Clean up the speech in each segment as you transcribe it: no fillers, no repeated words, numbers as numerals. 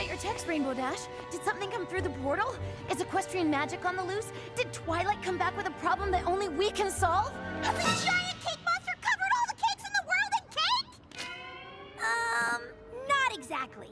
got your text, Rainbow Dash. Did something come through the portal? Is equestrian magic on the loose? Did Twilight come back with a problem that only we can solve? Has a giant cake monster covered all the cakes in the world in cake? Not exactly.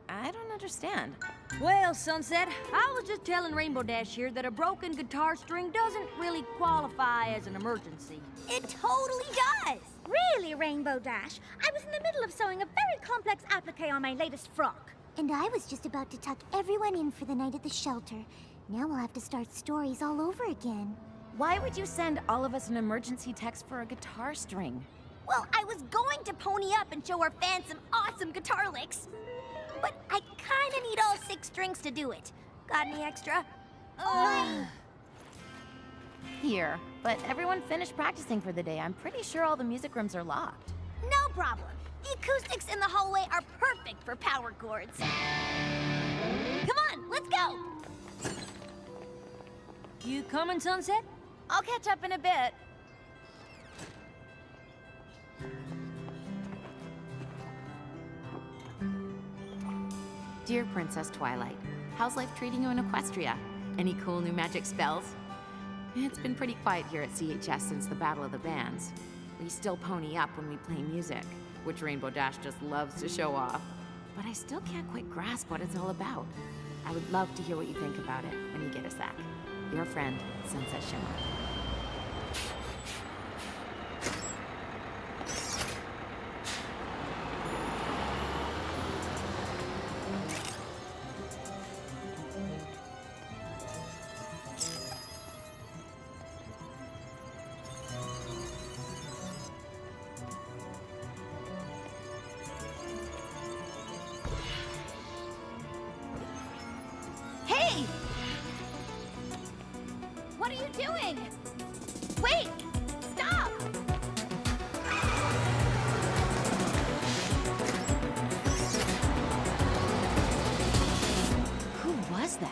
I don't understand. Well, Sunset, I was just telling Rainbow Dash here that a broken guitar string doesn't really qualify as an emergency. It totally does. Really, Rainbow Dash? I was in the middle of sewing a very complex applique on my latest frock. And I was just about to tuck everyone in for the night at the shelter. Now we'll have to start stories all over again. Why would you send all of us an emergency text for a guitar string? Well, I was going to pony up and show our fans some awesome guitar licks. But I kinda need all 6 strings to do it. Got any extra? Here, but everyone finished practicing for the day. I'm pretty sure all the music rooms are locked. No problem. The acoustics in the hallway are perfect for power chords. Come on, let's go! You coming, Sunset? I'll catch up in a bit. Dear Princess Twilight, how's life treating you in Equestria? Any cool new magic spells? It's been pretty quiet here at CHS since the Battle of the Bands. We still pony up when we play music, which Rainbow Dash just loves to show off. But I still can't quite grasp what it's all about. I would love to hear what you think about it when you get a sec. Your friend, Sunset Shimmer. Hey! What are you doing? Wait! Stop! Who was that?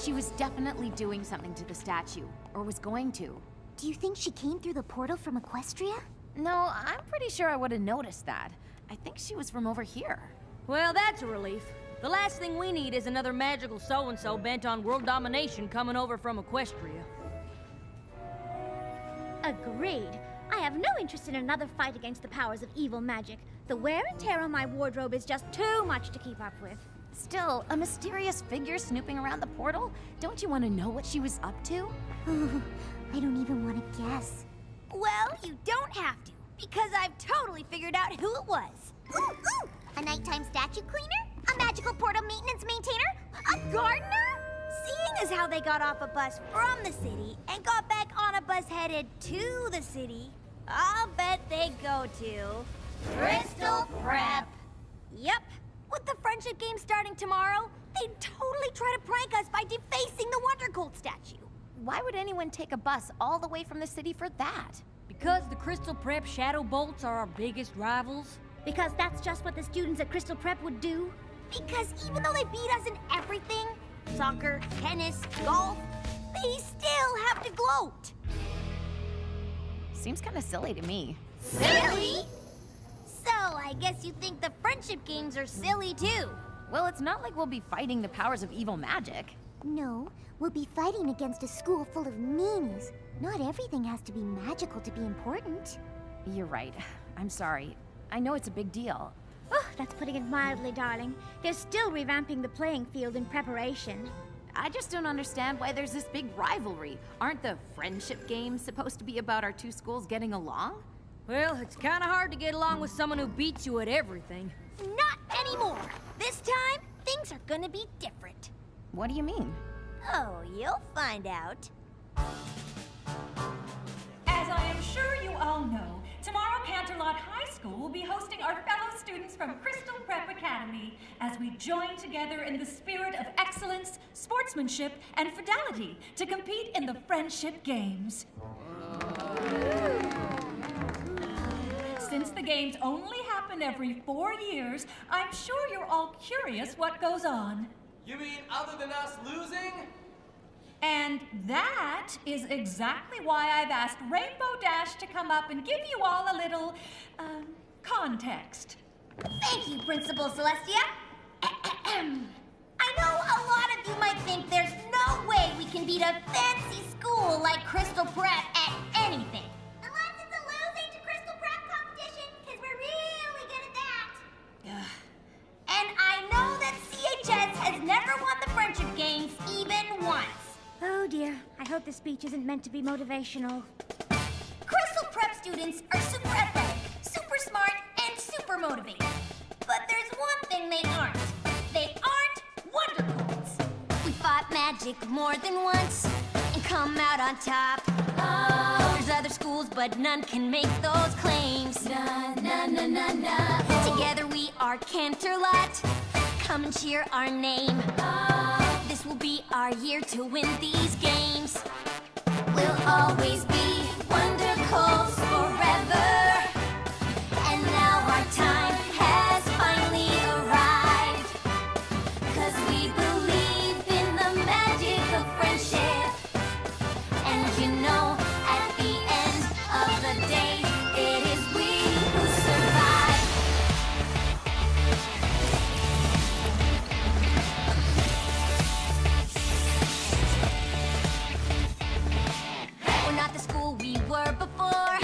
She was definitely doing something to the statue, or was going to. Do you think she came through the portal from Equestria? No, I'm pretty sure I would have noticed that. I think she was from over here. Well, that's a relief. The last thing we need is another magical so-and-so bent on world domination coming over from Equestria. Agreed. I have no interest in another fight against the powers of evil magic. The wear and tear on my wardrobe is just too much to keep up with. Still, a mysterious figure snooping around the portal? Don't you want to know what she was up to? I don't even want to guess. Well, you don't have to, because I've totally figured out who it was. Ooh, ooh! A nighttime statue cleaner? A magical portal maintenance maintainer? A gardener? Seeing as how they got off a bus from the city and got back on a bus headed to the city, I'll bet they go to Crystal Prep. Yep. With the friendship game starting tomorrow, they'd totally try to prank us by defacing the Wonder Cold statue. Why would anyone take a bus all the way from the city for that? Because the Crystal Prep Shadow Bolts are our biggest rivals? Because that's just what the students at Crystal Prep would do. Because even though they beat us in everything, soccer, tennis, golf, they still have to gloat. Seems kind of silly to me. Silly? So I guess you think the friendship games are silly too. Well, it's not like we'll be fighting the powers of evil magic. No, we'll be fighting against a school full of meanies. Not everything has to be magical to be important. You're right. I'm sorry. I know it's a big deal. Oh, that's putting it mildly, darling. They're still revamping the playing field in preparation. I just don't understand why there's this big rivalry. Aren't the friendship games supposed to be about our two schools getting along? Well, it's kind of hard to get along with someone who beats you at everything. Not anymore. This time, things are gonna be different. What do you mean? Oh, you'll find out. As I am sure you all know, tomorrow Canterlot High School will be hosting our fellow students from Crystal Prep Academy as we join together in the spirit of excellence, sportsmanship, and fidelity to compete in the Friendship Games. Since the games only happen every 4 years, I'm sure you're all curious what goes on. You mean other than us losing? And that is exactly why I've asked Rainbow Dash to come up and give you all a little, context. Thank you, Principal Celestia. I know a lot of you might think there's no way we can beat a fancy school like Crystal Prep at anything. Unless it's a losing to Crystal Prep competition, because we're really good at that. And I know that CHS has never won the Friendship Games even once. Oh dear, I hope this speech isn't meant to be motivational. Crystal Prep students are super athletic, super smart, and super motivated. But there's one thing they aren't. They aren't Wonder Colds. We fought magic more than once and come out on top. Oh, there's other schools, but none can make those claims. Na, na, na, na, na. Together we are Canterlot. Come and cheer our name. This will be our year to win these games. We'll always be Wonder Colds forever. And now our time has finally arrived. 'Cause we believe in the magic of friendship. And you know, at the end of the day, it is we who survive. We're not the school we were before.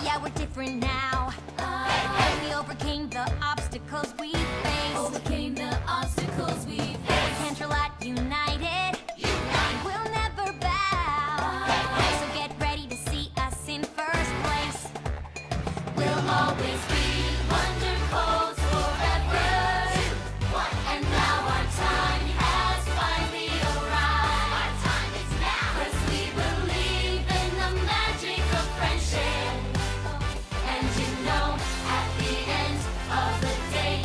Yeah, we're different now. And we overcame the obstacles we faced. Overcame the obstacles we faced. Canterlot united. We'll never bow. So get ready to see us in first place. We'll always be Wonder Colds forever. And now our time has finally arrived. Our time is now. 'Cause we believe in the magic of friendship. And you know, at the end of the day,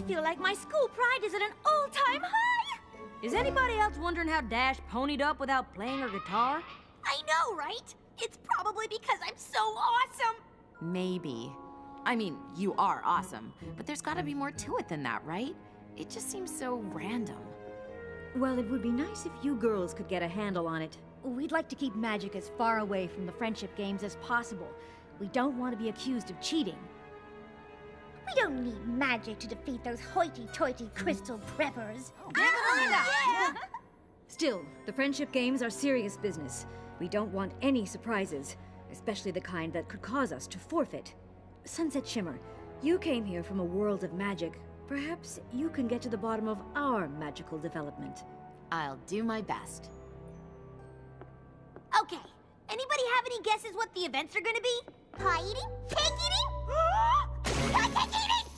feel like my school pride is at an all-time high! Is anybody else wondering how Dash ponied up without playing her guitar? I know, right? It's probably because I'm so awesome. Maybe. I mean, you are awesome, but there's gotta be more to it than that, right? It just seems so random. Well, it would be nice if you girls could get a handle on it. We'd like to keep magic as far away from the friendship games as possible. We don't want to be accused of cheating. We don't need magic to defeat those hoity-toity crystal preppers. Still, the friendship games are serious business. We don't want any surprises, especially the kind that could cause us to forfeit. Sunset Shimmer, you came here from a world of magic. Perhaps you can get to the bottom of our magical development. I'll do my best. Okay, anybody have any guesses what the events are gonna be? Pie eating? Cake eating? Cake eating!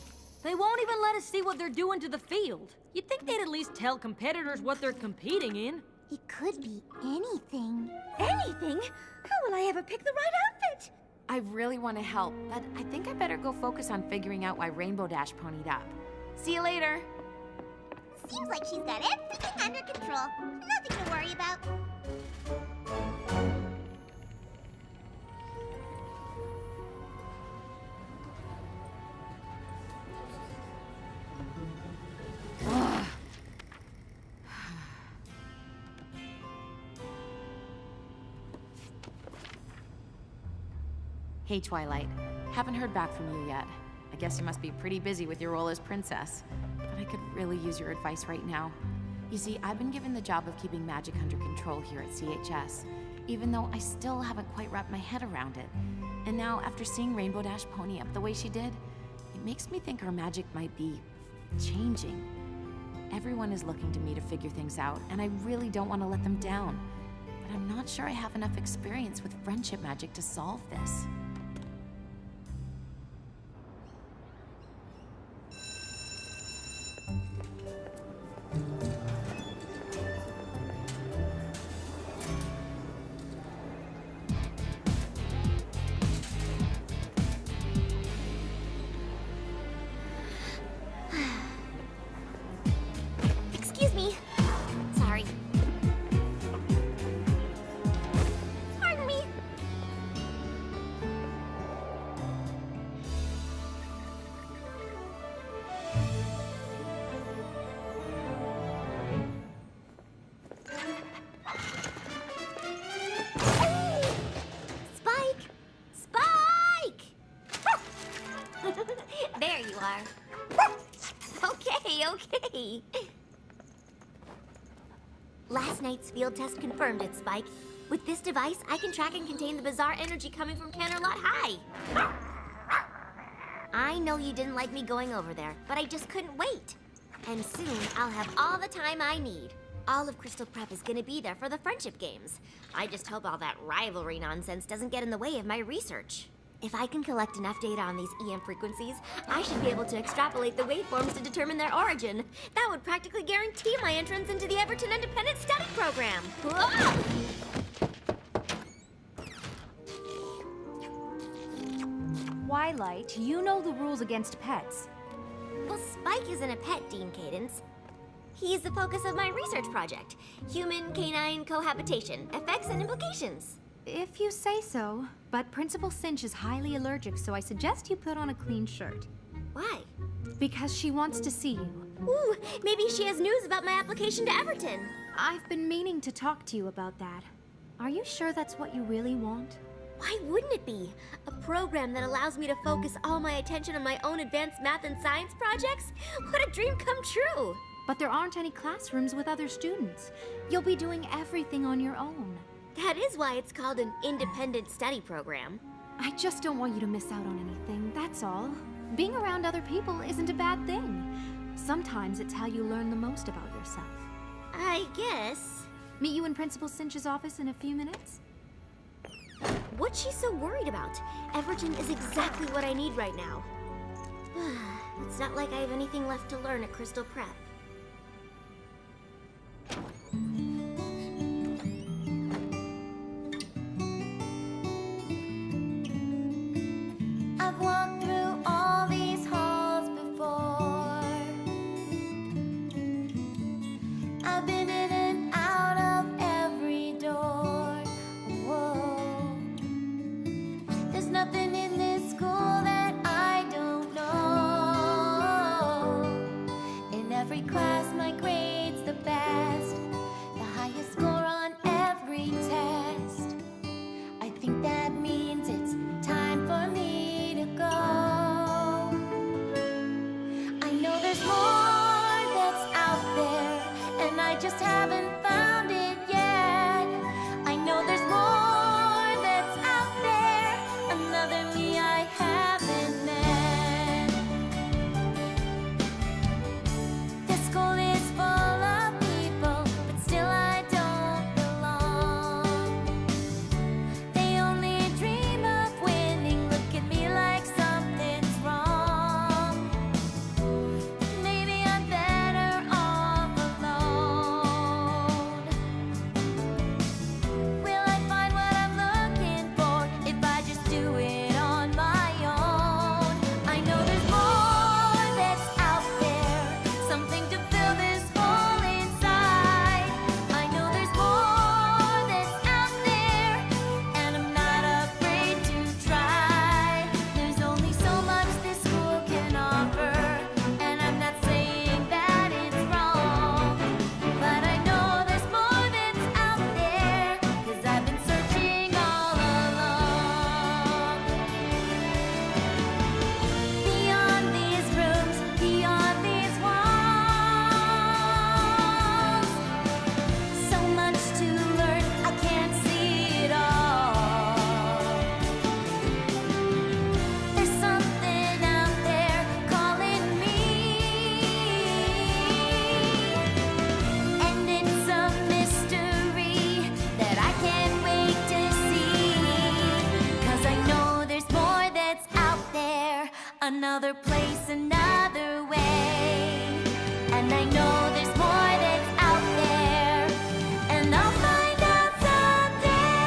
They won't even let us see what they're doing to the field. You'd think they'd at least tell competitors what they're competing in. It could be anything. Anything? How will I ever pick the right outfit? I really want to help, but I think I better go focus on figuring out why Rainbow Dash ponied up. See you later. Seems like she's got everything under control. Nothing to worry about. Hey, Twilight. Haven't heard back from you yet. I guess you must be pretty busy with your role as princess. But I could really use your advice right now. You see, I've been given the job of keeping magic under control here at CHS, even though I still haven't quite wrapped my head around it. And now, after seeing Rainbow Dash pony up the way she did, it makes me think our magic might be changing. Everyone is looking to me to figure things out, and I really don't want to let them down. But I'm not sure I have enough experience with friendship magic to solve this. Excuse me. Sorry. Pardon me. Spike! Spike! There you are. Okay. Last night's field test confirmed it, Spike. With this device, I can track and contain the bizarre energy coming from Canterlot High. I know you didn't like me going over there, but I just couldn't wait. And soon, I'll have all the time I need. All of Crystal Prep is gonna be there for the friendship games. I just hope all that rivalry nonsense doesn't get in the way of my research. If I can collect enough data on these EM frequencies, I should be able to extrapolate the waveforms to determine their origin. That would practically guarantee my entrance into the Everton Independent Study Program. Whoa! Twilight, you know the rules against pets. Well, Spike isn't a pet, Dean Cadence. He's the focus of my research project. Human-canine cohabitation, effects and implications. If you say so, but Principal Cinch is highly allergic, so I suggest you put on a clean shirt. Why? Because she wants to see you. Ooh, maybe she has news about my application to Everton. I've been meaning to talk to you about that. Are you sure that's what you really want? Why wouldn't it be? A program that allows me to focus all my attention on my own advanced math and science projects? What a dream come true! But there aren't any classrooms with other students. You'll be doing everything on your own. That is why it's called an independent study program. I just don't want you to miss out on anything, that's all. Being around other people isn't a bad thing. Sometimes it's how you learn the most about yourself. I guess. Meet you in Principal Cinch's office in a few minutes? What's she so worried about? Everton is exactly what I need right now. It's not like I have anything left to learn at Crystal Prep. I've walked through all these halls before. there's more that's out there, and I just haven't found it yet. I know there's more that's out there, another me I haven't met. This school is full of people, but still I don't belong. They only dream of winning, look at me like something's wrong. Maybe I'm better off alone. Will I find what I'm looking for if I just do it on my own? I know there's more that's out there, something to fill this hole inside. I know there's more that's out there, and I'm not afraid to try. There's only so much this school can offer, and I'm not saying that it's wrong. But I know there's more that's out there, 'cause I've been searching all along. Beyond these rooms, beyond these walls, so much to learn, I can't see it all. There's something out there calling me, and it's a mystery that I can't wait to see. 'Cause I know there's more that's out there, another place, another way. And I know there's more that's out there, and I'll find out someday.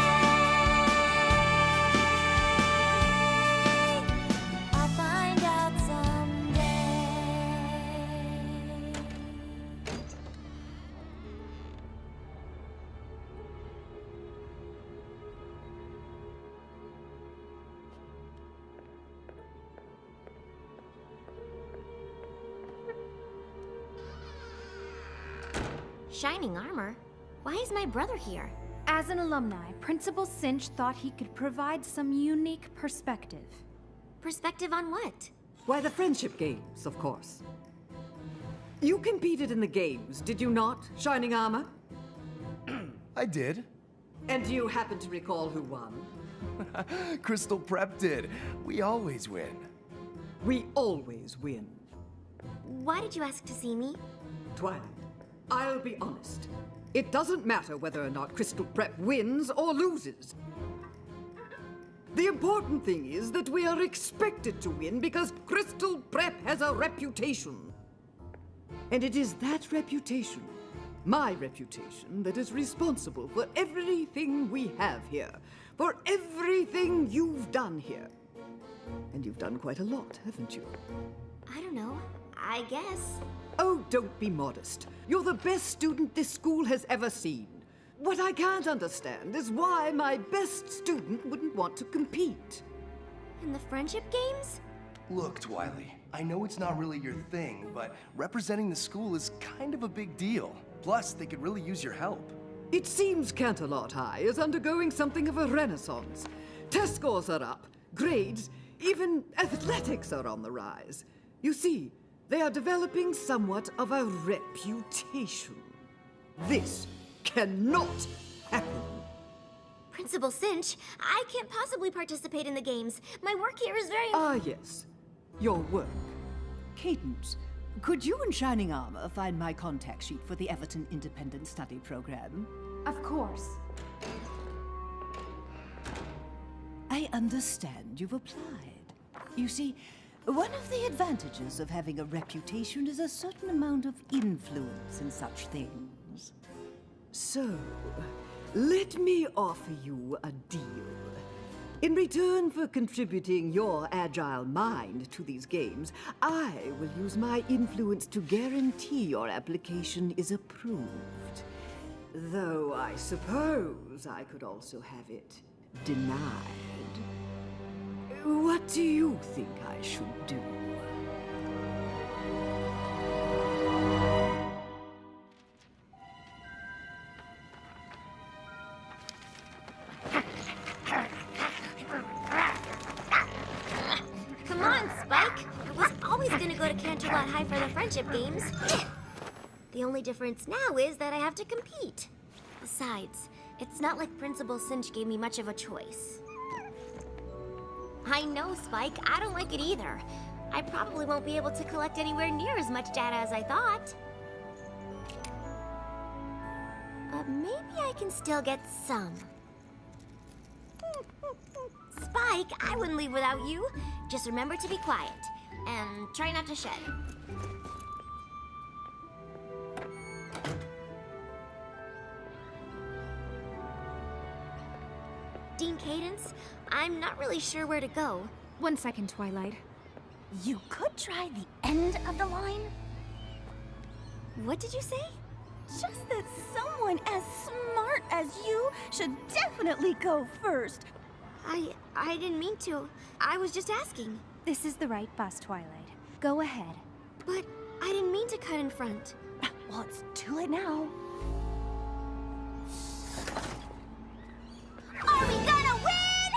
I'll find out someday. Shining armor? Why is my brother here? As an alumni, Principal Cinch thought he could provide some unique perspective. Perspective on what? Why, the friendship games, of course. You competed in the games, did you not, Shining Armor? I did. And do you happen to recall who won? Crystal Prep did. We always win. We always win. Why did you ask to see me? Twilight, I'll be honest. It doesn't matter whether or not Crystal Prep wins or loses. The important thing is that we are expected to win because Crystal Prep has a reputation. And it is that reputation, my reputation, that is responsible for everything we have here, for everything you've done here. And you've done quite a lot, haven't you? I don't know. I guess. Oh, don't be modest. You're the best student this school has ever seen. What I can't understand is why my best student wouldn't want to compete. In the friendship games? Look, Twilight, I know it's not really your thing, but representing the school is kind of a big deal. Plus, they could really use your help. It seems Canterlot High is undergoing something of a renaissance. Test scores are up, grades, even athletics are on the rise. You see, they are developing somewhat of a reputation. This cannot happen. Principal Cinch, I can't possibly participate in the games. My work here is very... Ah, yes. Your work. Cadence, could you and Shining Armor find my contact sheet for the Everton Independent Study Program? Of course. I understand you've applied. You see, one of the advantages of having a reputation is a certain amount of influence in such things. So, let me offer you a deal. In return for contributing your agile mind to these games, I will use my influence to guarantee your application is approved. Though I suppose I could also have it denied. What do you think I should do? Come on, Spike. I was always gonna go to Canterlot High qualify for the friendship games. The only difference now is that I have to compete. Besides, it's not like Principal Cinch gave me much of a choice. I know, Spike. I don't like it either. I probably won't be able to collect anywhere near as much data as I thought. But maybe I can still get some. Spike, I wouldn't leave without you. Just remember to be quiet. And try not to shed. Dean Cadence, I'm not really sure where to go. 1 second, Twilight. You could try the end of the line. What did you say? Just that someone as smart as you should definitely go first. I didn't mean to. I was just asking. This is the right bus, Twilight. Go ahead. But I didn't mean to cut in front. Well, it's too late now. Are we gonna win?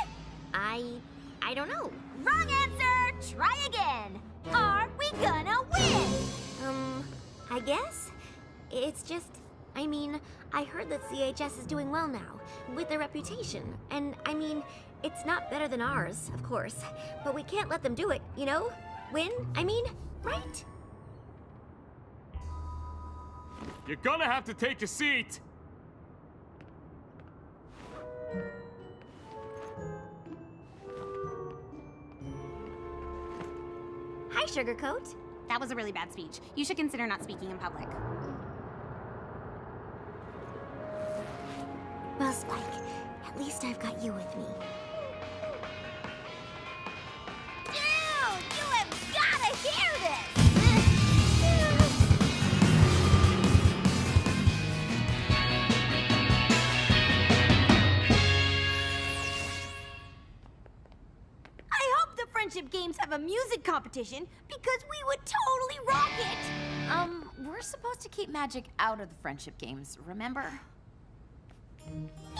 I don't know. Wrong answer! Try again. Are we gonna win? I guess. It's just, I mean, I heard that CHS is doing well now, with their reputation. And, I mean, it's not better than ours, of course. But we can't let them do it, you know? Win, I mean, right? You're gonna have to take a seat! Hi, Sugarcoat. That was a really bad speech. You should consider not speaking in public. Well, Spike, at least I've got you with me. Dude, you have gotta hear this! I hope the friendship games have a music competition because we would totally rock it! We're supposed to keep magic out of the friendship games, remember?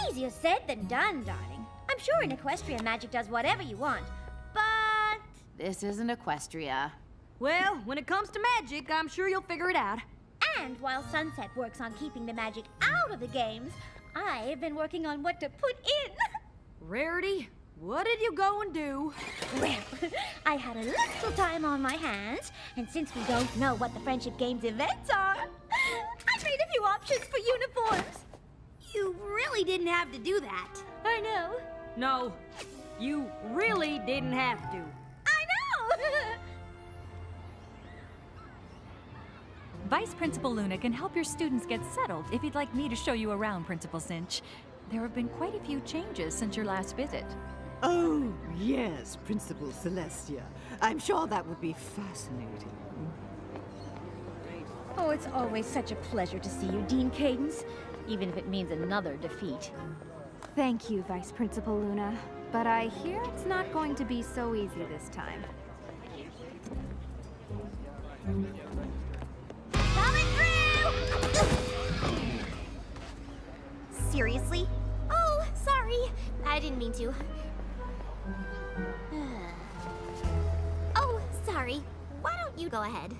Easier said than done, darling. I'm sure in Equestria magic does whatever you want, but... This isn't Equestria. Well, when it comes to magic, I'm sure you'll figure it out. And while Sunset works on keeping the magic out of the games, I've been working on what to put in. Rarity, what did you go and do? Well, I had a little time on my hands, and since we don't know what the Friendship Games events are, I made a few options for uniforms. You really didn't have to do that. I know. No, you really didn't have to. I know! Vice Principal Luna can help your students get settled if you'd like me to show you around, Principal Cinch. There have been quite a few changes since your last visit. Oh, yes, Principal Celestia. I'm sure that would be fascinating. Oh, it's always such a pleasure to see you, Dean Cadence, even if it means another defeat. Thank you, Vice Principal Luna. But I hear it's not going to be so easy this time. Coming through! Seriously? Oh, sorry. I didn't mean to. Oh, sorry. Why don't you go ahead?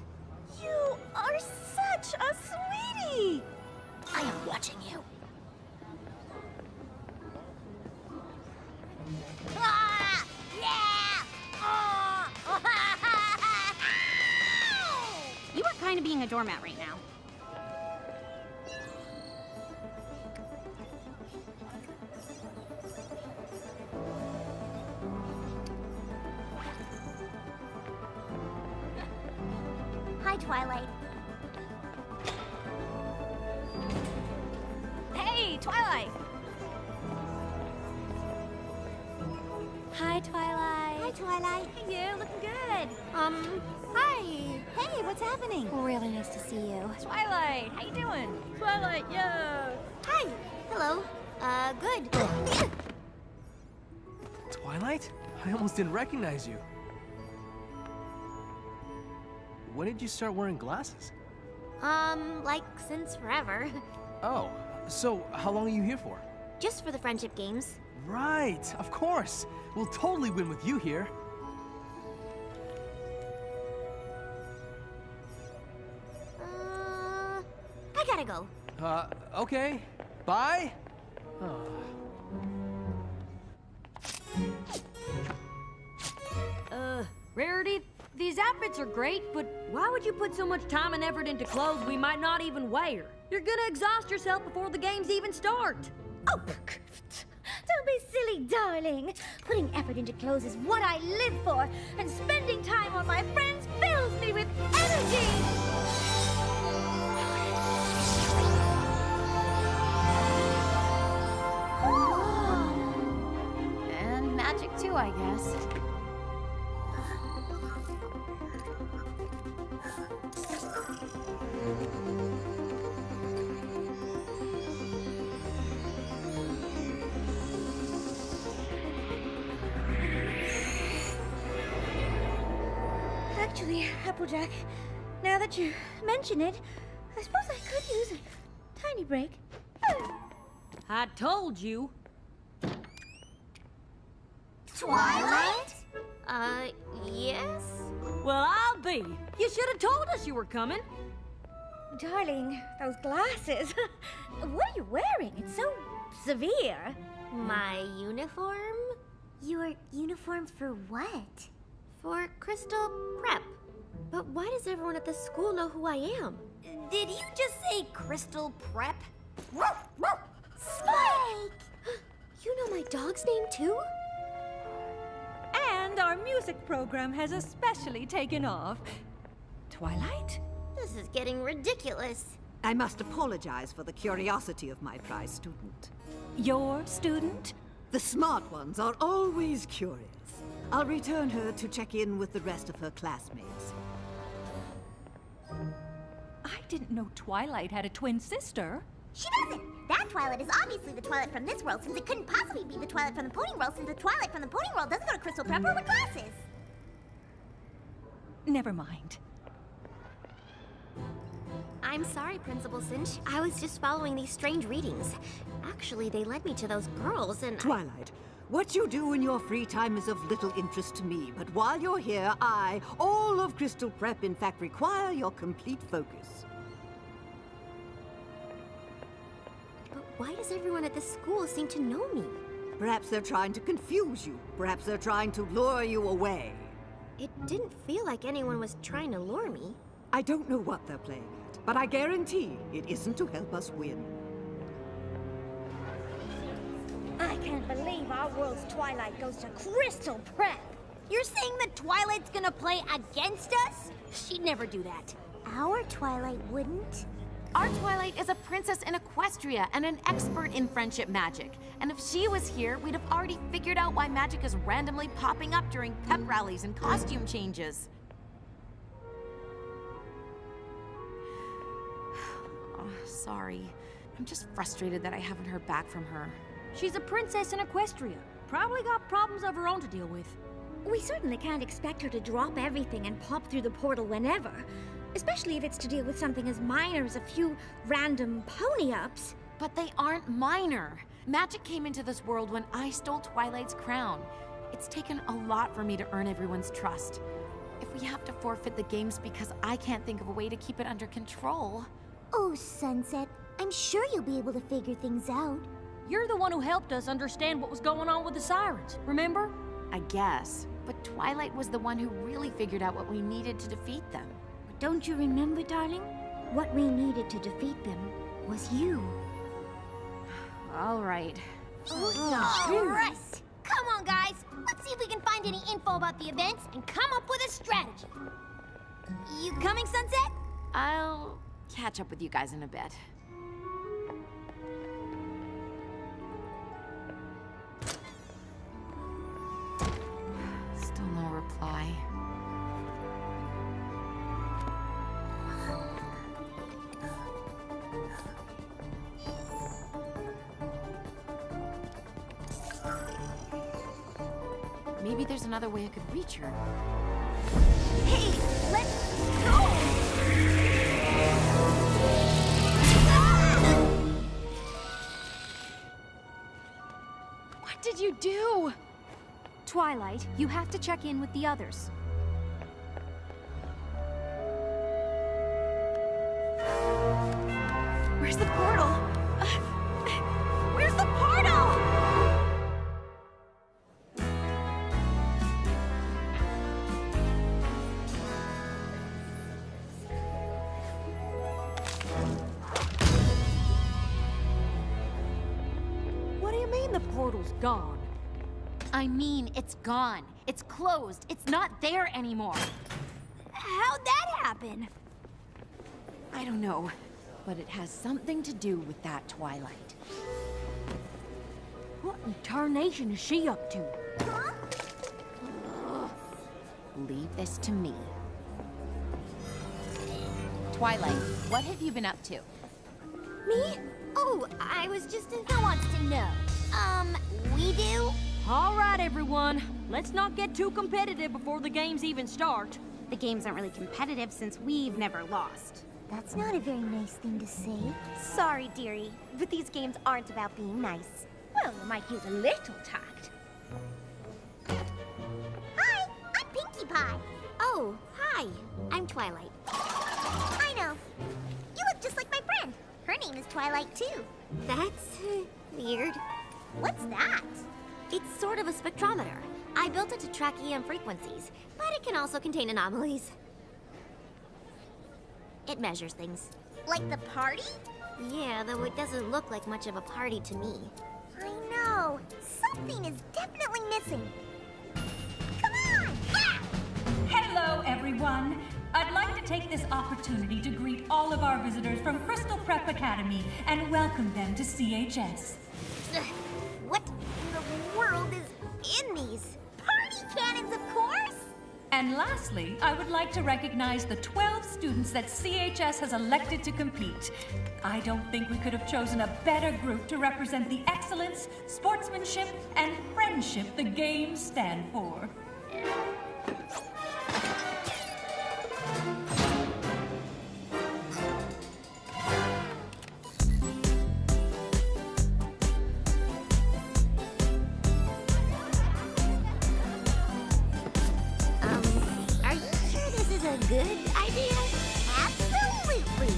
You are such a sweetie! I am watching you. Ah! Yeah! You are kind of being a doormat right now. Hi, Twilight. Hey, Twilight! Hi, Twilight. Hi, Twilight. Hey, you. Looking good. Hi. Hey, what's happening? Really nice to see you. Twilight, how you doing? Twilight, yo! Hi. Hello. Good. Twilight? I almost didn't recognize you. When did you start wearing glasses? Like since forever. Oh, so how long are you here for? Just for the friendship games. Right, of course. We'll totally win with you here. gotta go. Okay. Bye. Rarity, these outfits are great, but why would you put so much time and effort into clothes we might not even wear? You're gonna exhaust yourself before the games even start. Oh, don't be silly, darling. Putting effort into clothes is what I live for, and spending time on my friends fills me with energy. And magic too, I guess. Actually, Applejack, now that you mention it, I suppose I could use a tiny break. I told you. Twilight? Yes? Well, I'll be. You should have told us you were coming. Darling, those glasses. What are you wearing? It's so severe. My uniform? Your uniform for what? For Crystal Prep. But why does everyone at the school know who I am? Did you just say Crystal Prep? Spike! You know my dog's name too? And our music program has especially taken off. Twilight? This is getting ridiculous. I must apologize for the curiosity of my prize student. Your student? The smart ones are always curious. I'll return her to check in with the rest of her classmates. I didn't know Twilight had a twin sister. She doesn't! That Twilight is obviously the Twilight from this world, since it couldn't possibly be the Twilight from the Pony World, since the Twilight from the Pony World doesn't go to Crystal Prep or with glasses! Never mind. I'm sorry, Principal Cinch. I was just following these strange readings. Actually, they led me to those girls and... Twilight, what you do in your free time is of little interest to me, but while you're here, all of Crystal Prep, in fact, require your complete focus. But why does everyone at the school seem to know me? Perhaps they're trying to confuse you. Perhaps they're trying to lure you away. It didn't feel like anyone was trying to lure me. I don't know what they're playing at, but I guarantee it isn't to help us win. I can't believe our world's Twilight goes to Crystal Prep. You're saying that Twilight's gonna play against us? She'd never do that. Our Twilight wouldn't. Our Twilight is a princess in Equestria and an expert in friendship magic. And if she was here, we'd have already figured out why magic is randomly popping up during pep rallies and costume changes. Oh, sorry. I'm just frustrated that I haven't heard back from her. She's a princess in Equestria. Probably got problems of her own to deal with. We certainly can't expect her to drop everything and pop through the portal whenever. Especially if it's to deal with something as minor as a few random pony-ups. But they aren't minor. Magic came into this world when I stole Twilight's crown. It's taken a lot for me to earn everyone's trust. If we have to forfeit the games because I can't think of a way to keep it under control... Oh, Sunset, I'm sure you'll be able to figure things out. You're the one who helped us understand what was going on with the sirens, remember? I guess. But Twilight was the one who really figured out what we needed to defeat them. But don't you remember, darling? What we needed to defeat them was you. All right. All right. Come on, guys. Let's see if we can find any info about the events and come up with a strategy. You coming, Sunset? I'll catch up with you guys in a bit. Still no reply. Maybe there's another way I could reach her. Hey, let's go! What did you do? Twilight, you have to check in with the others. Where's the portal? Where's the portal? What do you mean the portal's gone? I mean, it's gone. It's closed. It's not there anymore. How'd that happen? I don't know, but it has something to do with that Twilight. What in tarnation is she up to? Leave this to me. Twilight, what have you been up to? Me? Oh, I was just... Who wants to know? We do? All right, everyone. Let's not get too competitive before the games even start. The games aren't really competitive since we've never lost. That's not a very nice thing to say. Sorry, dearie, but these games aren't about being nice. Well, you might use a little tact. Hi, I'm Pinkie Pie. Oh, hi. I'm Twilight. I know. You look just like my friend. Her name is Twilight, too. That's weird. What's that? It's sort of a spectrometer. I built it to track EM frequencies, but it can also contain anomalies. It measures things. Like the party? Yeah, though it doesn't look like much of a party to me. I know. Something is definitely missing. Come on! Ah! Hello, everyone. I'd like to take this opportunity to greet all of our visitors from Crystal Prep Academy and welcome them to CHS. What in the world is in these? Party cannons, of course! And lastly, I would like to recognize the 12 students that CHS has elected to compete. I don't think we could have chosen a better group to represent the excellence, sportsmanship, and friendship the games stand for. Are you sure this is a good idea? Absolutely!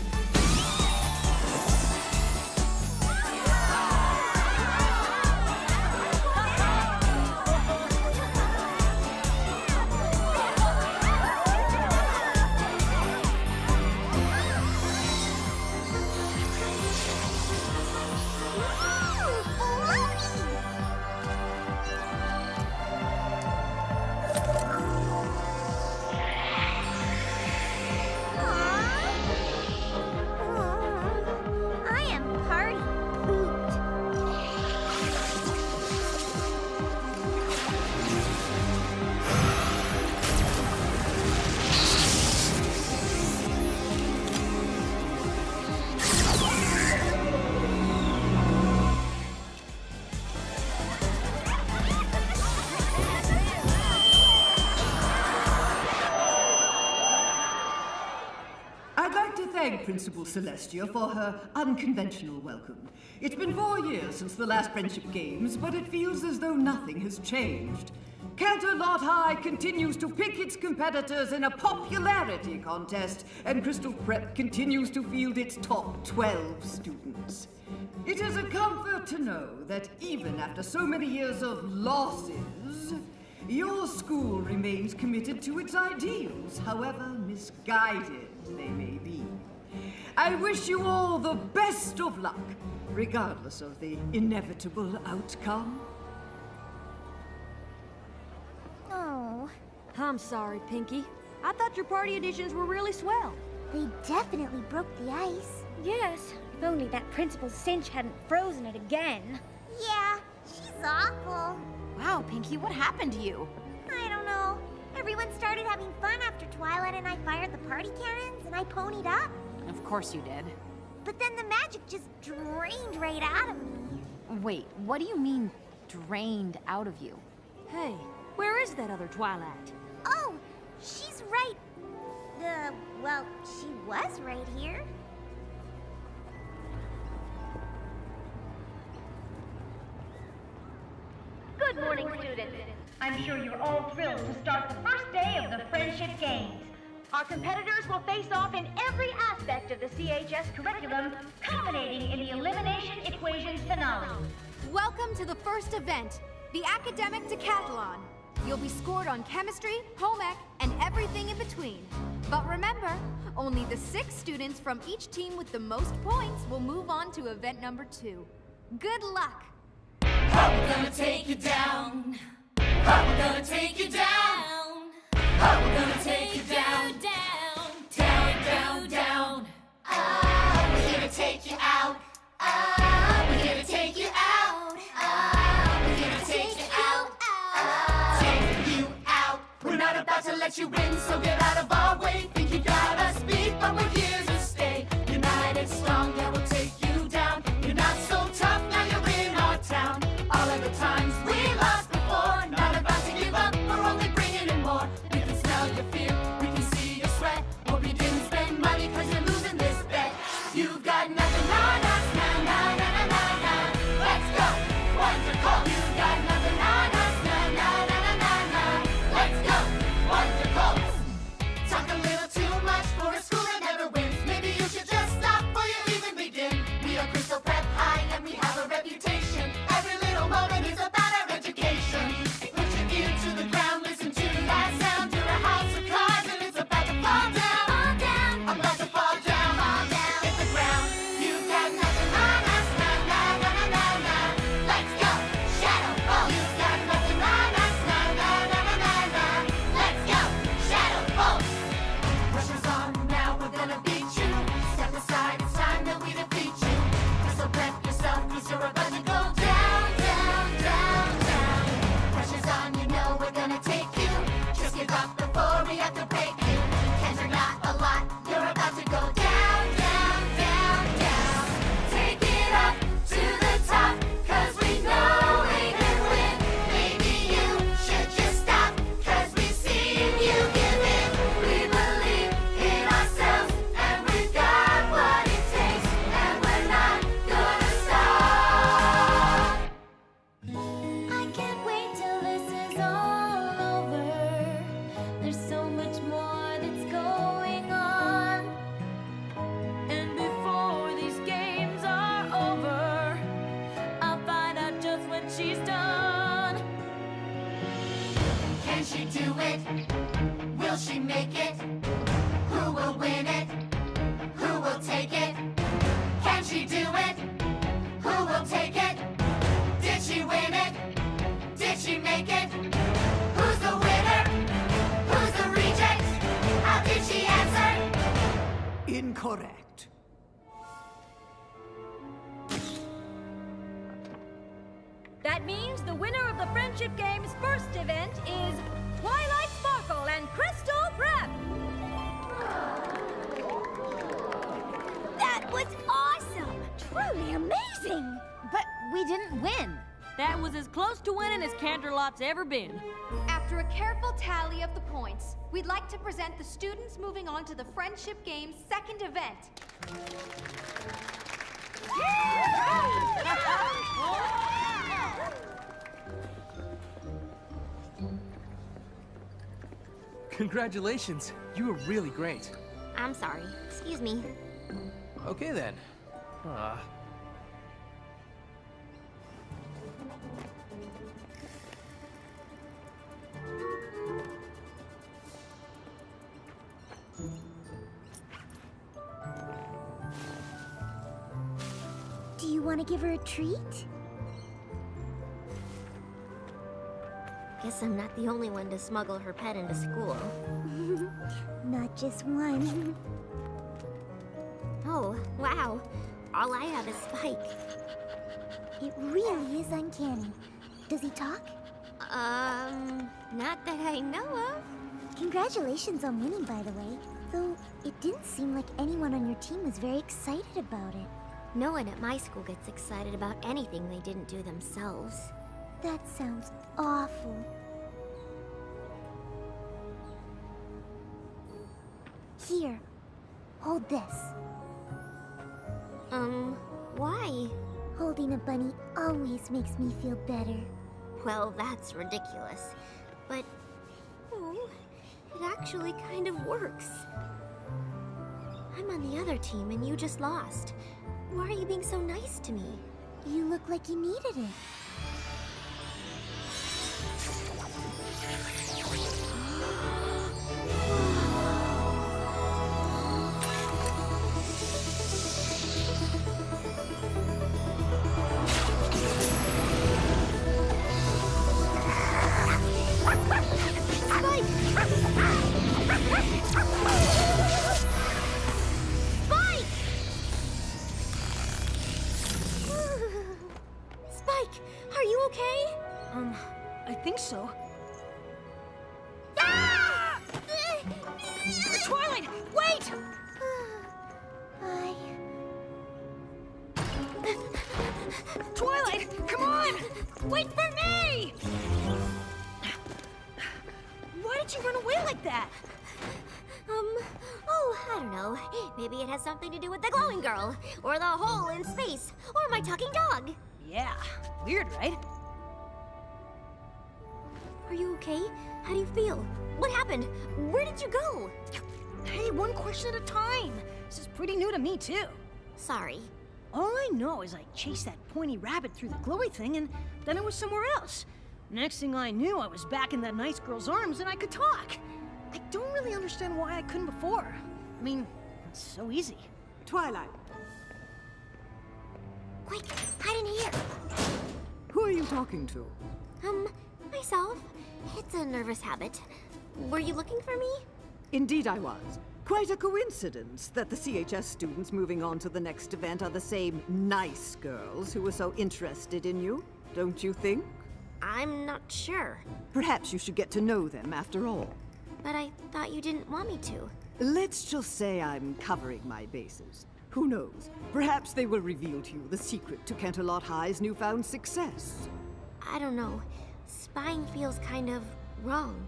I am party pooped. I'd like to thank Principal Celestia for her unconventional welcome. It's been 4 years since the last Friendship Games, but it feels as though nothing has changed. Canterlot High continues to pick its competitors in a popularity contest, and Crystal Prep continues to field its top 12 students. It is a comfort to know that even after so many years of losses, your school remains committed to its ideals, however misguided they may be. I wish you all the best of luck, regardless of the inevitable outcome. Oh, I'm sorry, Pinkie. I thought your party editions were really swell. they definitely broke the ice. Yes, if only that Principal Cinch hadn't frozen it again. Yeah, she's awful. Wow, Pinkie, what happened to you? I don't know. Everyone started having fun after Twilight and I fired the party cannons and I ponied up. Of course you did. But then the magic just drained right out of me. Wait, what do you mean, drained out of you? Hey, where is that other Twilight? Oh, she's right. Well, she was right here. Good morning, students. I'm sure you're all thrilled to start the first day of the Friendship Games. Our competitors will face off in every aspect of the CHS curriculum, culminating in the elimination equations finale. Welcome to the first event, the academic decathlon. You'll be scored on chemistry, home ec, and everything in between. But remember, only the 6 students from each team with the most points will move on to event number 2. Good luck! We're gonna take you down. We're gonna take you down. We're gonna take you down. Down. We're here to take you out. We're here to take you out. We're here to take you out. Take you out. We're not about to let you win, so get out of our way. Think you got us beat, but we're here to stay. United, strong, yeah, we'll take you down. You're not so tough, now you're in our town. All of the times we lost before, not about to give up, we're only bringing in more. We can smell your fear, we can see your sweat. Hope you didn't spend money, cause you're losing this bet. You've got nothing on us, na. Let's go, wonderful. You've got nothing on us, na. Let's go, wonderful. Talk a little too much for a school that never wins. Maybe you should just stop before you even begin. We are Crystal Prep High and we have a reputation. Every little moment is about our education. Put your ear to the ground, listen to that sound. You're a house of cards and it's about to fall down. I'm about to fall down. Hit the ground. You've got nothing on us, na. Let's go, shadow ball. You've got nothing on us, na. Let's go, shadow ball. Pressure's on now, we're gonna beat you. Step aside, it's time that we defeat you. So prep yourself, cause you're about to go down. Pressure's on, you know we're gonna take you. Just give up before we have to break you. Can't you're not a lot, you're about to go down. Take it up to the top, cause we know we can win. Maybe you should just stop, cause we've seen you give in. We believe in ourselves, and we've got what it takes, and we're not gonna stop. I can't wait till this is all over. There's so much more that's going on. And before these games are over, I'll find out just what she's done. Can she do it? Will she make it? Who will win it? Who will take it? Can she do it? Who will take it? Did she win it? Did she make it? Who's the winner? Who's the reject? How did she answer? Incorrect. That means the winner of the Friendship Games' first event is Twilight Sparkle and Crystal Prep! That was awesome! Truly amazing! But we didn't win. That was as close to winning as Canterlot's ever been. After a careful tally of the points, we'd like to present the students moving on to the Friendship Games' second event. Congratulations. You were really great. I'm sorry. Excuse me. Okay then. Do you want to give her a treat? Guess I'm not the only one to smuggle her pet into school. Not just one. Oh, wow. All I have is Spike. It really is uncanny. Does he talk? Not that I know of. Congratulations on winning, by the way. Though, it didn't seem like anyone on your team was very excited about it. No one at my school gets excited about anything they didn't do themselves. That sounds awful. Here, hold this. Why? Holding a bunny always makes me feel better. Well, that's ridiculous. But, oh, it actually kind of works. I'm on the other team and you just lost. Why are you being so nice to me? You look like you needed it. Spike, are you okay? I think so. Ah! Twilight, wait! Twilight, come on! Wait for me! Why did you run away like that? Oh, I don't know. Maybe it has something to do with the glowing girl, or the hole in space, or my talking dog. Yeah, weird, right? Are you okay? How do you feel? What happened? Where did you go? Hey, one question at a time. This is pretty new to me, too. Sorry. All I know is I chased that pointy rabbit through the glowy thing, and then I was somewhere else. Next thing I knew, I was back in that nice girl's arms, and I could talk. I don't really understand why I couldn't before. I mean, it's so easy. Twilight. Quick, hide in here. Who are you talking to? Myself. It's a nervous habit. Were you looking for me? Indeed I was. Quite a coincidence that the CHS students moving on to the next event are the same nice girls who were so interested in you, don't you think? I'm not sure. Perhaps you should get to know them after all. But I thought you didn't want me to. Let's just say I'm covering my bases. Who knows? Perhaps they will reveal to you the secret to Canterlot High's newfound success. I don't know. Spying feels kind of wrong.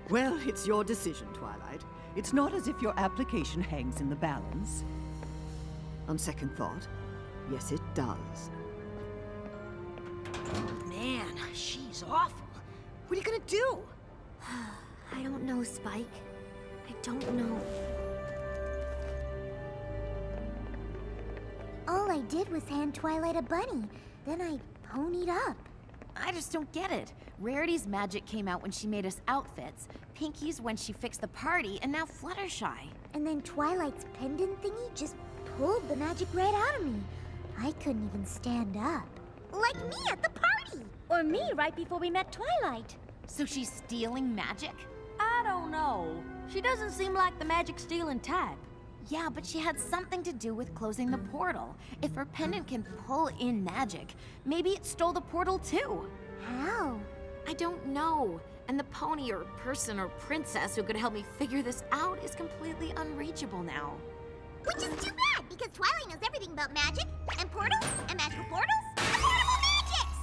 Well, it's your decision, Twilight. It's not as if your application hangs in the balance. On second thought, yes, it does. Man, she's awful. What are you gonna do? I don't know, Spike. I don't know. All I did was hand Twilight a bunny. Then I ponied up. I just don't get it. Rarity's magic came out when she made us outfits, Pinkie's when she fixed the party, and now Fluttershy. And then Twilight's pendant thingy just pulled the magic right out of me. I couldn't even stand up. Like me at the party! Or me right before we met Twilight. So she's stealing magic? I don't know. She doesn't seem like the magic-stealing type. Yeah, but she had something to do with closing the portal. If her pendant can pull in magic, maybe it stole the portal too. How? I don't know. And the pony or person or princess who could help me figure this out is completely unreachable now. Which is too bad, because Twilight knows everything about magic, and portals, and magical portals, and portable magics!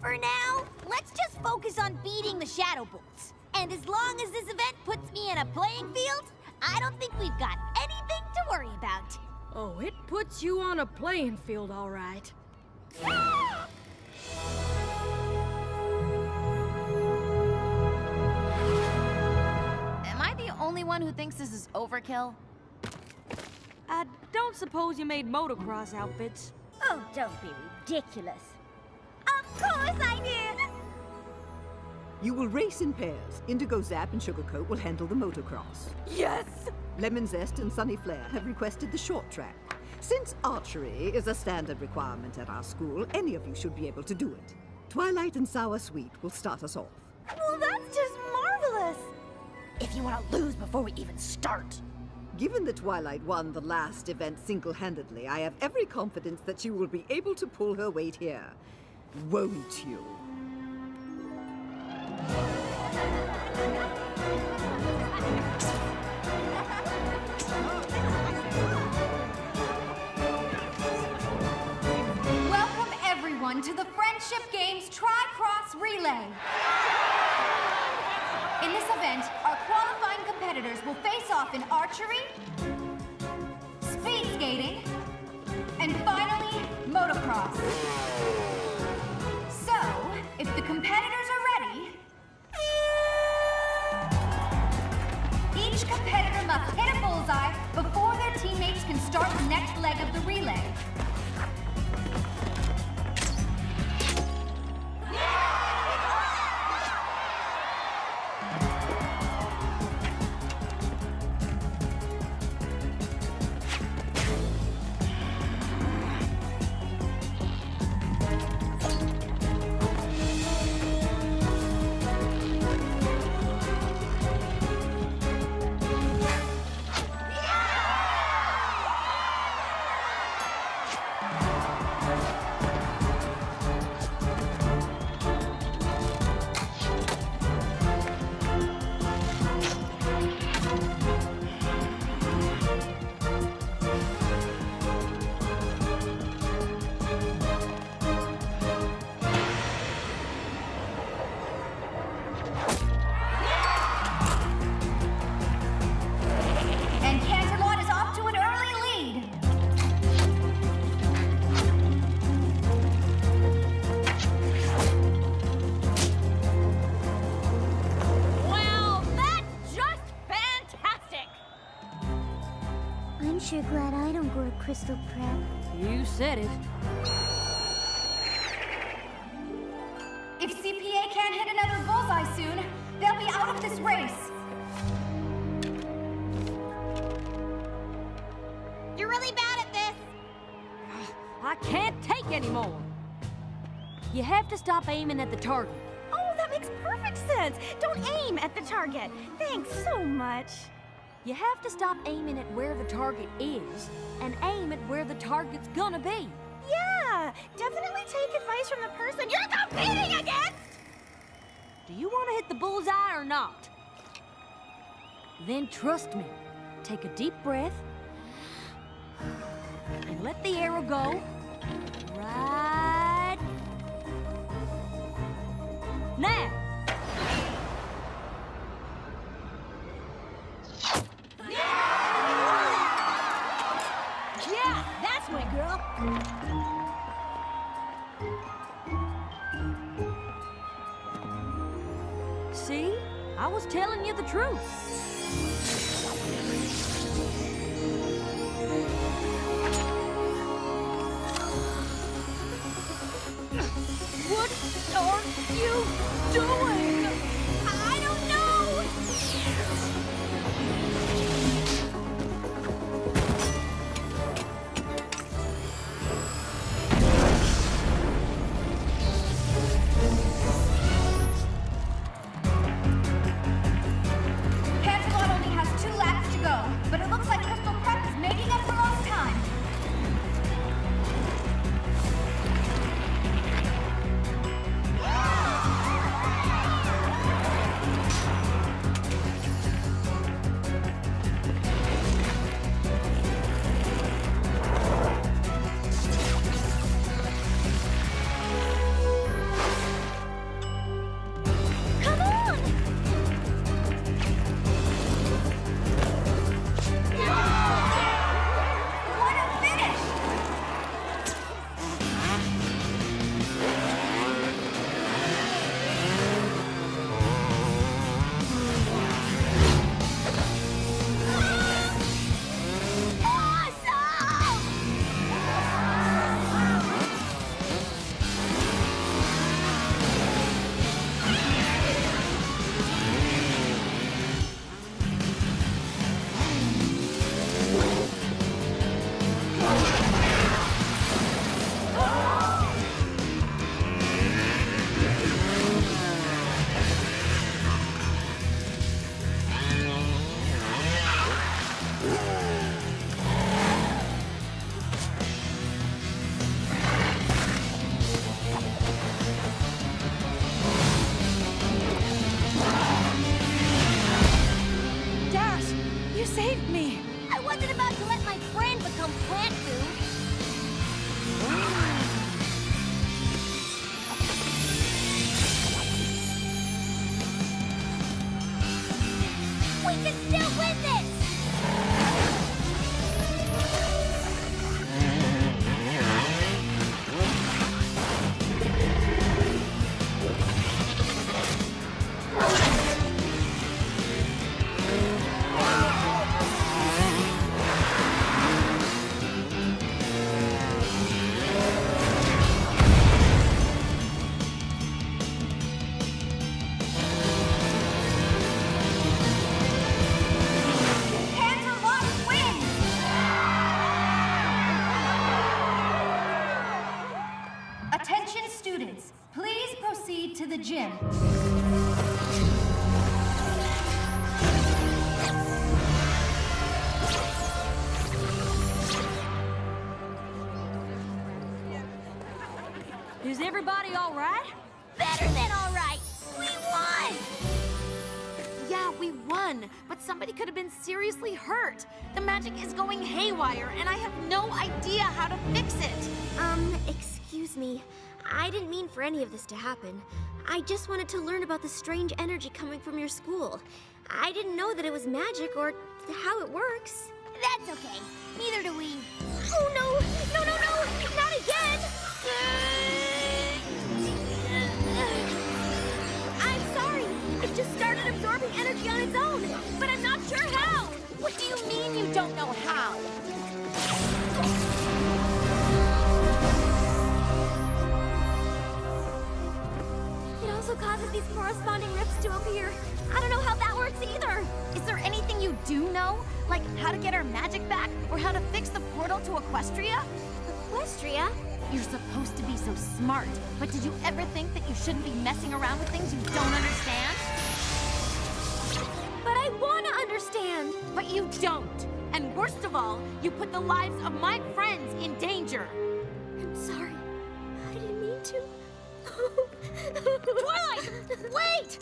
For now, let's just focus on beating the Shadow Bolts. And as long as this event puts me in a playing field, I don't think we've got anything to worry about. Oh, it puts you on a playing field, all right. Am I the only one who thinks this is overkill? I don't suppose you made motocross outfits. Oh, don't be ridiculous. Of course I did! You will race in pairs. Indigo Zap and Sugarcoat will handle the motocross. Yes! Lemon Zest and Sunny Flare have requested the short track. Since archery is a standard requirement at our school, any of you should be able to do it. Twilight and Sour Sweet will start us off. Well, that's just marvelous! If you want to lose before we even start. Given that Twilight won the last event single-handedly, I have every confidence that she will be able to pull her weight here. Won't you? Welcome everyone to the Friendship Games Tri-Cross Relay. In this event, our qualifying competitors will face off in archery, speed skating, and finally, motocross. So, if the competitors are ready, next leg of the relay. And Canterlot is off to an early lead. Wow, that's just fantastic! I'm sure glad I don't go to Crystal Prep. You said it. If CPA can't hit another bullseye soon, they'll be out of this race. You're really bad at this! I can't take anymore. You have to stop aiming at the target. Oh, that makes perfect sense. Don't aim at the target. Thanks so much. You have to stop aiming at where the target is and aim at where the target's gonna be. Yeah, definitely take advice from the person you're competing against! Do you want to hit the bullseye or not? Then trust me. Take a deep breath and let the arrow go right now. Yeah, that's my girl. See? I was telling you the truth. What are you doing? I don't know! Canterlot only has 2 laps to go, but it looks like Crystal Prep is making up for lost time. Come on! What a finish! Dash, you saved me. I wasn't about to let my friend become plant food. We can still win this! the gym. Is everybody all right? Better than all right. We won! Yeah, we won, but somebody could have been seriously hurt. The magic is going haywire, and I have no idea how to fix it. Excuse me. I didn't mean for any of this to happen. I just wanted to learn about the strange energy coming from your school. I didn't know that it was magic or how it works. That's okay. Neither do we. Oh no! No, no, no! Not again! I'm sorry. It just started absorbing energy on its own, but I'm not sure how. What do you mean you don't know how? It also causes these corresponding rifts to appear. I don't know how that works either. Is there anything you do know? Like how to get our magic back, or how to fix the portal to Equestria? Equestria? You're supposed to be so smart, but did you ever think that you shouldn't be messing around with things you don't understand? But I want to understand. But you don't. And worst of all, you put the lives of my friends in danger. I'm sorry. I didn't mean to. Twilight! Wait!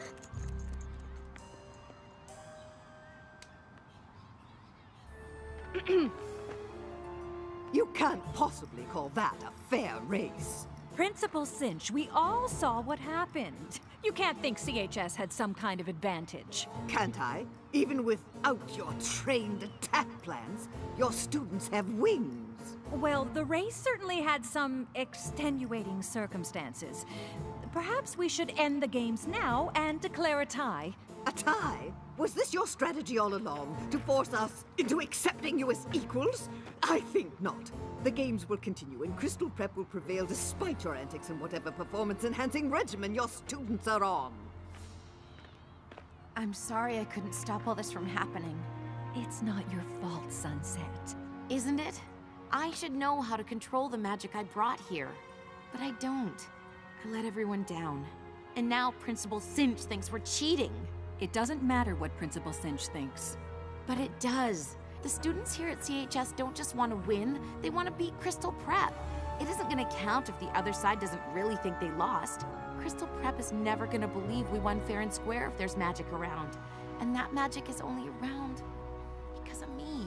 You can't possibly call that a fair race. Principal Cinch, we all saw what happened. You can't think CHS had some kind of advantage. Can't I? Even without your trained attack plans, your students have wings. Well, the race certainly had some extenuating circumstances. Perhaps we should end the games now and declare a tie. A tie? Was this your strategy all along, to force us into accepting you as equals? I think not. The games will continue, and Crystal Prep will prevail despite your antics and whatever performance-enhancing regimen your students are on. I'm sorry I couldn't stop all this from happening. It's not your fault, Sunset. Isn't it? I should know how to control the magic I brought here. But I don't. I let everyone down. And now Principal Cinch thinks we're cheating. It doesn't matter what Principal Cinch thinks. But it does. The students here at CHS don't just want to win, they want to beat Crystal Prep. It isn't going to count if the other side doesn't really think they lost. Crystal Prep is never going to believe we won fair and square if there's magic around. And that magic is only around because of me.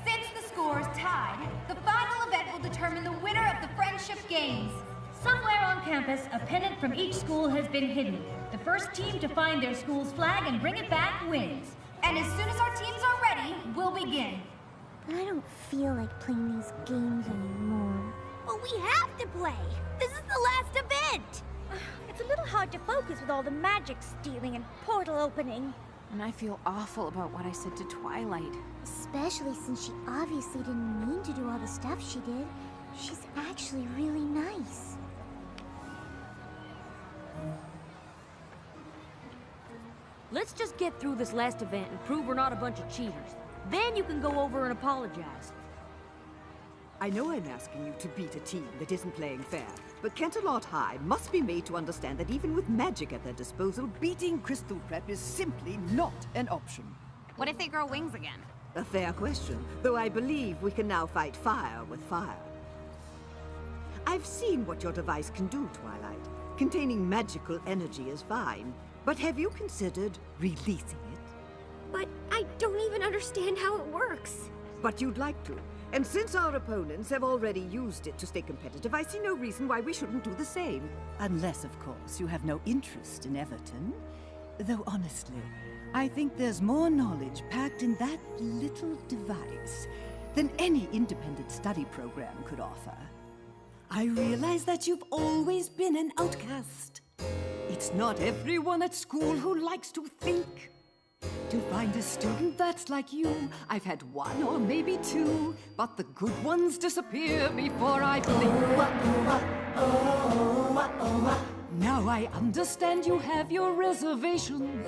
Since the score is tied, the final event will determine the winner of the Friendship Games. Somewhere on campus, a pennant from each school has been hidden. The first team to find their school's flag and bring it back wins. And as soon as our teams are ready, we'll begin. But I don't feel like playing these games anymore. But we have to play. This is the last event. It's a little hard to focus with all the magic stealing and portal opening. And I feel awful about what I said to Twilight. Especially since she obviously didn't mean to do all the stuff she did. She's actually really nice. Let's just get through this last event and prove we're not a bunch of cheaters. Then you can go over and apologize. I know I'm asking you to beat a team that isn't playing fair, but Canterlot High must be made to understand that even with magic at their disposal, beating Crystal Prep is simply not an option. What if they grow wings again? A fair question, though I believe we can now fight fire with fire. I've seen what your device can do, Twilight. Containing magical energy is fine, but have you considered releasing it? But I don't even understand how it works. But you'd like to. And since our opponents have already used it to stay competitive, I see no reason why we shouldn't do the same. Unless, of course, you have no interest in Everton. Though honestly, I think there's more knowledge packed in that little device than any independent study program could offer. I realize that you've always been an outcast. It's not everyone at school who likes to think. To find a student that's like you, I've had one or maybe two, but the good ones disappear before I blink. Now I understand you have your reservations.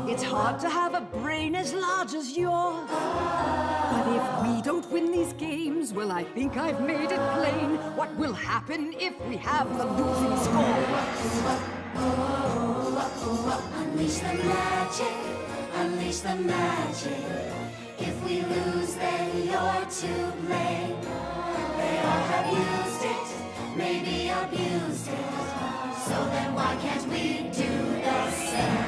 It's hard to have a brain as large as yours. But if we don't win these games, well, I think I've made it plain what will happen if we have the losing score. Unleash the magic, unleash the magic. If we lose, then you're to blame. They all have used it, maybe abused it. So then why can't we do the same?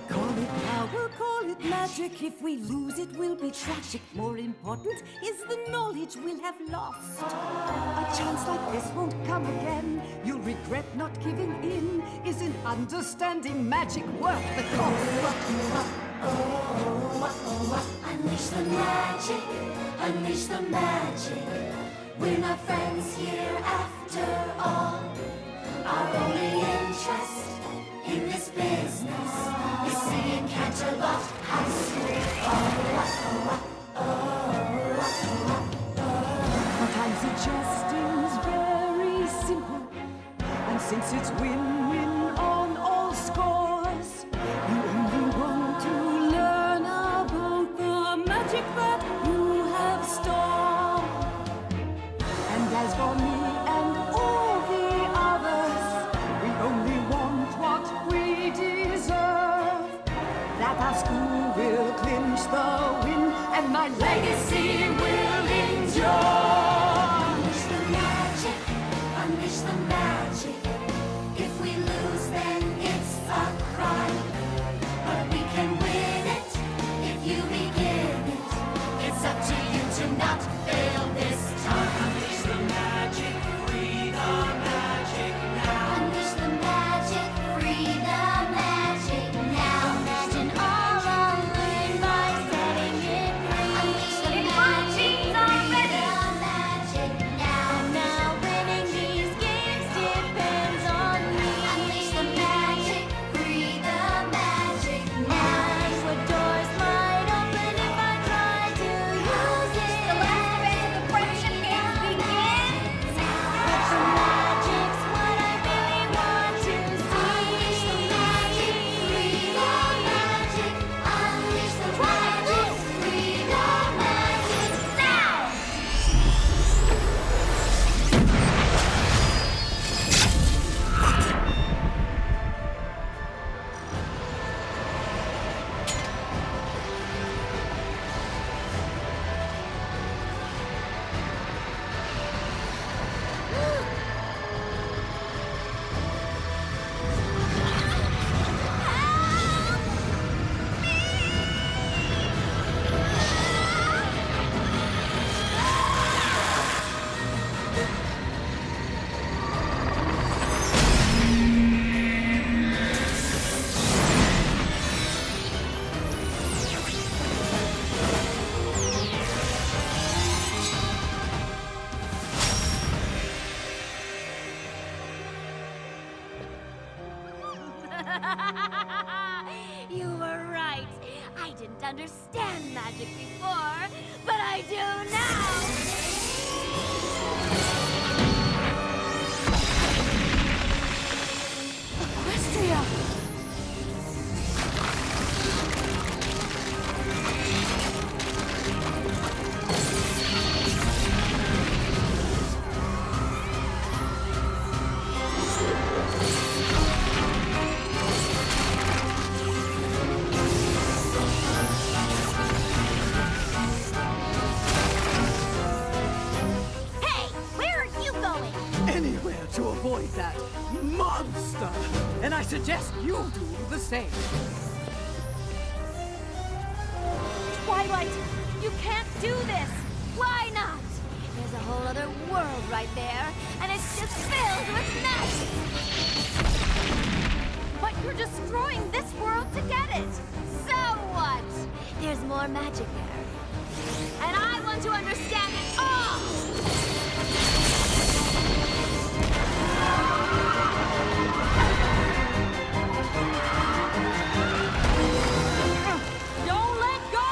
Call it power, call it magic. If we lose, it will be tragic. More important is the knowledge we'll have lost. A chance like this won't come again. You'll regret not giving in. Isn't understanding magic worth the cost? Unleash the magic, unleash the magic. We're not friends here after all. Our only interest in this business is seeing Canterlot High School What I'm suggesting's very simple. And since it's win-win on all scores, you only want to learn about the magic that you have stored. And as for me and all the others, we only want what we deserve. That our school will clinch the win, and my legacy will endure. Unleash the magic, unleash the magic. If we lose, then it's a crime. But we can win it if you begin it. It's up to you to not fail this time. Unleash the magic, free the magic now. Unleash the magic, free the magic now. Imagine all unlearned by setting it free. Unleash the magic, free the magic now. Now winning these games depends on me. Unleash the magic, free the magic now. What doors might open if I try to use it. The last phase of the friendship games begins. But the magic's what I really want to see. Unleash the magic, free the magic. Unleash the magic, free the magic now. You were right. I didn't understand magic before, but I do now. Equestria! Hey, where are you going? Anywhere to avoid that monster. And I suggest you do the same. Twilight, you can't do this! Why not? There's a whole other world right there, and it's just filled with magic. But you're destroying this world to get it! So what? There's more magic there. And I want to understand it all! Don't let go!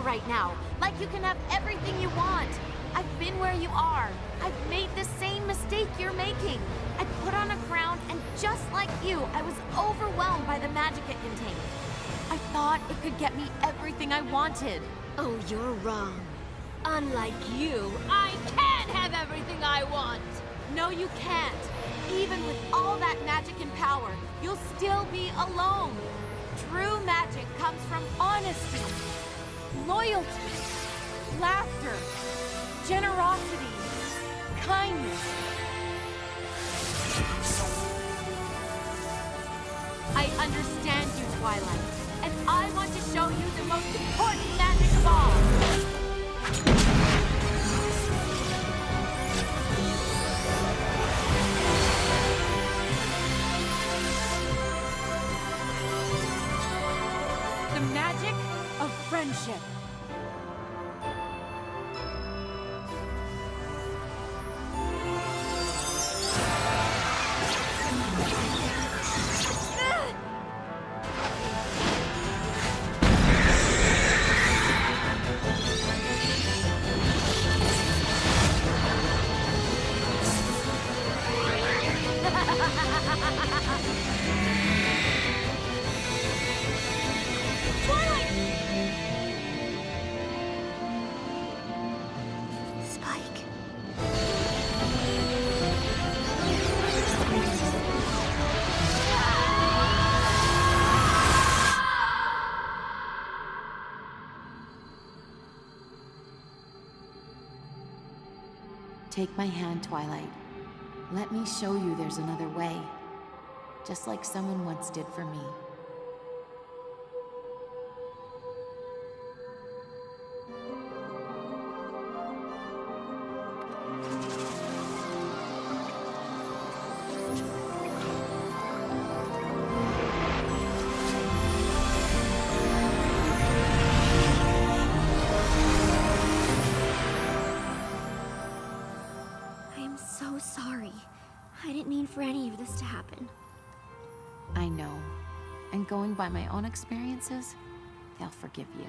right now, like you can have everything you want. I've been where you are. I've made the same mistake you're making. I put on a crown, and just like you, I was overwhelmed by the magic it contained. I thought it could get me everything I wanted. Oh, you're wrong. Unlike you, I can have everything I want! No, you can't. Even with all that magic and power, you'll still be alone. True magic comes from honesty, loyalty, laughter, generosity, kindness. I understand you, Twilight, and I want to show you the most important magic of all. The magic of friendship. Take my hand, Twilight. Let me show you there's another way. Just like someone once did for me. For any of this to happen. I know. And going by my own experiences, they'll forgive you.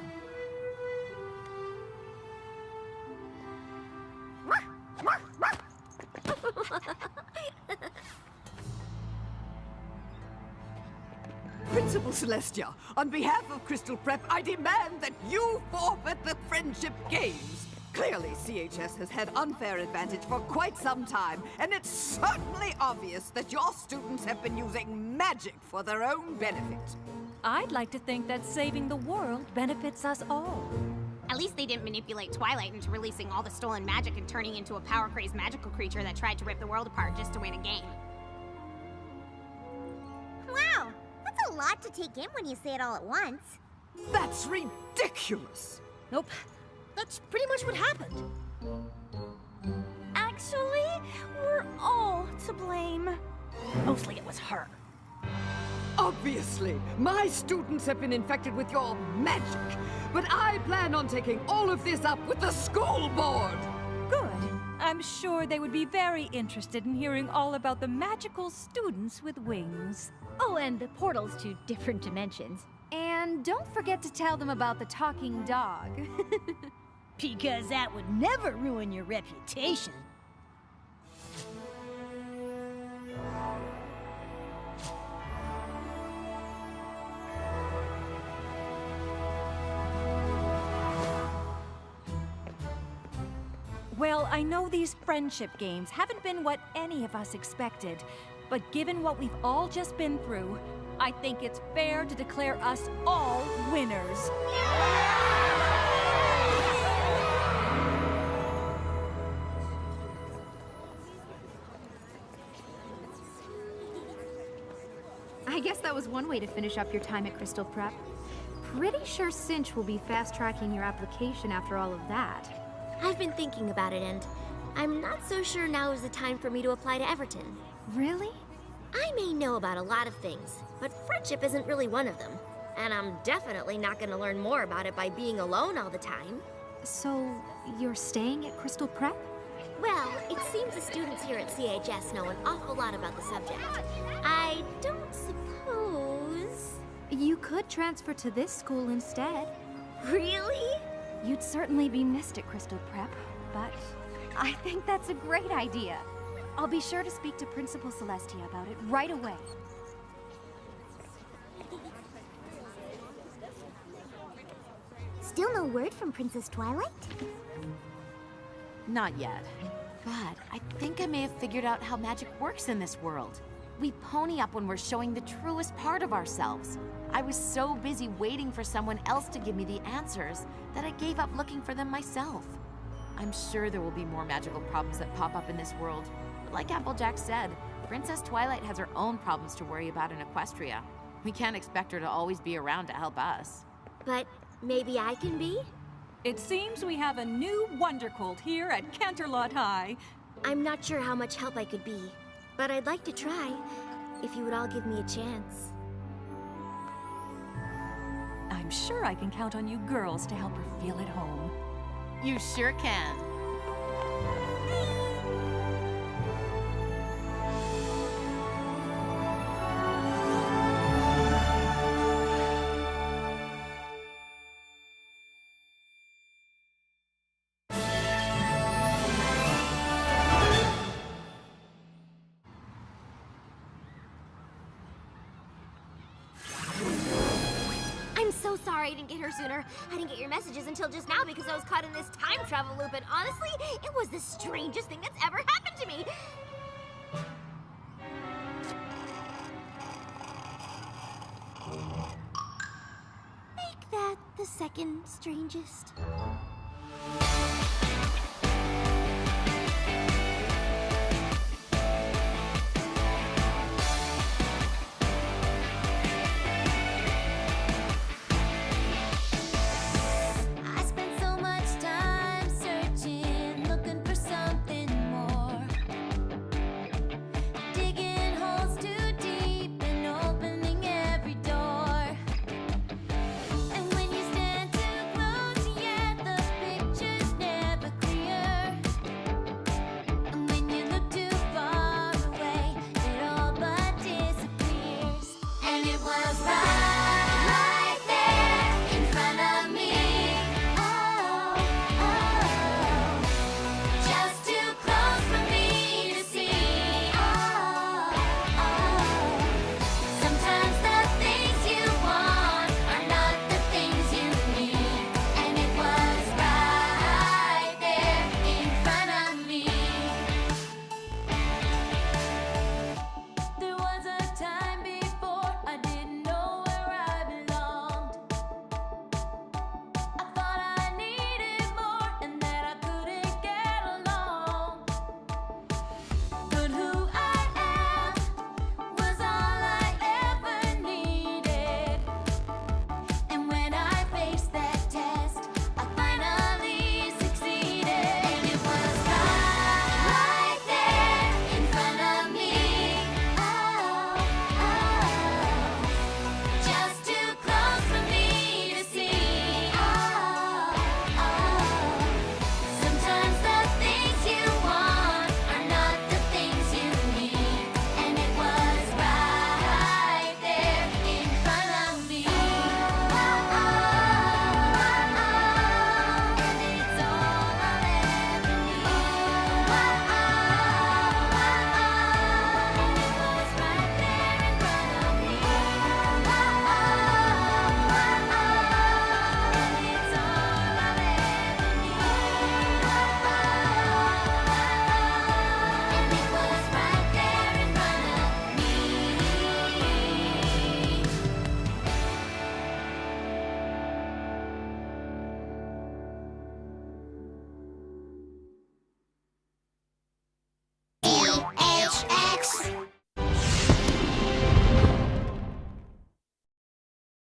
Principal Celestia, on behalf of Crystal Prep, I demand that you forfeit the Friendship Games. Clearly, CHS has had unfair advantage for quite some time, and it's certainly obvious that your students have been using magic for their own benefit. I'd like to think that saving the world benefits us all. At least they didn't manipulate Twilight into releasing all the stolen magic and turning into a power-crazed magical creature that tried to rip the world apart just to win a game. Wow, that's a lot to take in when you say it all at once. That's ridiculous! Nope. That's pretty much what happened. Actually, we're all to blame. Mostly it was her. Obviously, my students have been infected with your magic, but I plan on taking all of this up with the school board. Good. I'm sure they would be very interested in hearing all about the magical students with wings. Oh, and the portals to different dimensions. And don't forget to tell them about the talking dog. Because that would never ruin your reputation. Well, I know these friendship games haven't been what any of us expected, but given what we've all just been through, I think it's fair to declare us all winners. I guess that was one way to finish up your time at Crystal Prep. Pretty sure Cinch will be fast-tracking your application after all of that. I've been thinking about it, and I'm not so sure now is the time for me to apply to Everton. Really? I may know about a lot of things, but friendship isn't really one of them. And I'm definitely not going to learn more about it by being alone all the time. So, you're staying at Crystal Prep? Well, it seems the students here at CHS know an awful lot about the subject. I don't suppose... You could transfer to this school instead. Really? You'd certainly be missed at Crystal Prep, but I think that's a great idea. I'll be sure to speak to Principal Celestia about it right away. Still no word from Princess Twilight? Not yet. But I think I may have figured out how magic works in this world. We pony up when we're showing the truest part of ourselves. I was so busy waiting for someone else to give me the answers that I gave up looking for them myself. I'm sure there will be more magical problems that pop up in this world. But like Applejack said, Princess Twilight has her own problems to worry about in Equestria. We can't expect her to always be around to help us. But maybe I can be? It seems we have a new Wondercolt here at Canterlot High. I'm not sure how much help I could be, but I'd like to try, if you would all give me a chance. I'm sure I can count on you girls to help her feel at home. You sure can. I'm so sorry I didn't get here sooner. I didn't get your messages until just now because I was caught in this time travel loop, and honestly, it was the strangest thing that's ever happened to me. Make that the second strangest.